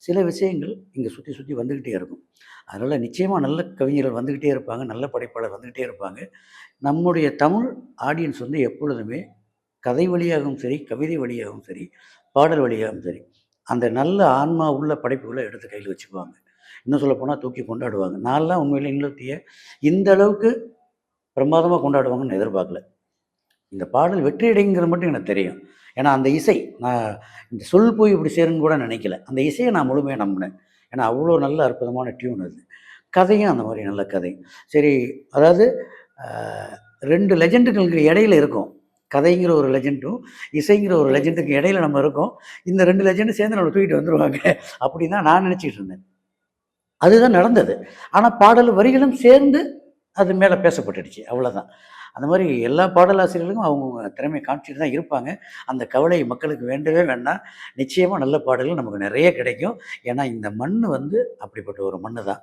சில விஷயங்கள் இங்கே சுற்றி சுற்றி வந்துக்கிட்டே இருக்கும். அதனால் நிச்சயமாக நல்ல கவிஞர்கள் வந்துக்கிட்டே இருப்பாங்க. நல்ல படைப்பாளர் வந்துக்கிட்டே இருப்பாங்க. நம்முடைய தமிழ் ஆடியன்ஸ் வந்து எப்பொழுதுமே கதை வழியாகவும் சரி, கவிதை வழியாகவும் சரி, பாடல் வழியாகவும் சரி, அந்த நல்ல ஆன்மா உள்ள படைப்புகள எடுத்து கையில வச்சுக்குவாங்க. இன்னும் சொல்லப்போனா தூக்கி கொண்டாடுவாங்க. நான்லாம் உண்மையிலே இன்னொருத்திய இந்த அளவுக்கு பிரமாதமா கொண்டாடுவாங்கன்னு நான் எதிர்பார்க்கல. இந்த பாடல் வெற்றி அடையுங்கிறது மட்டும் எனக்கு தெரியும். ஏன்னா அந்த இசை, நான் இந்த சொல் போய் இப்படி சேரும்ன்னு கூட நினைக்கல. அந்த இசைய நான் முழுமையா நம்புனேன். ஏன்னா அவ்வளோ நல்ல அற்புதமான டியூன் அது. கதையும் அந்த மாரி நல்ல கதை. சரி, அதாவது அ 2 லெஜண்டுகளுக்கு இடையில இருக்கும். கதைங்கிற ஒரு லெஜண்டும், இசைங்கிற ஒரு லெஜண்டுக்கு இடையில நம்ம இருக்கோம். இந்த 2 லெஜண்டும் சேர்ந்து நம்மள தூக்கிட்டு வந்துருவாங்க. அப்படின்னு தான் நான் நினைச்சுட்டு இருந்தேன். அதுதான் நடந்தது. ஆனா பாடல் வரிகளும் சேர்ந்து அது மேல பேசப்பட்டுடுச்சு. அவ்வளோதான். அந்த மாரி எல்லா பாடலாசிரியர்களும் அவங்கவங்க திறமைய காமிச்சுட்டு தான் இருப்பாங்க. அந்த கவலை மக்களுக்கு வேண்டவே வேண்டாம். நிச்சயமா நல்ல பாடல்கள் நமக்கு நெறைய கிடைக்கும். ஏன்னா இந்த மண்ணு வந்து அப்படிப்பட்ட ஒரு மண்ணு தான்.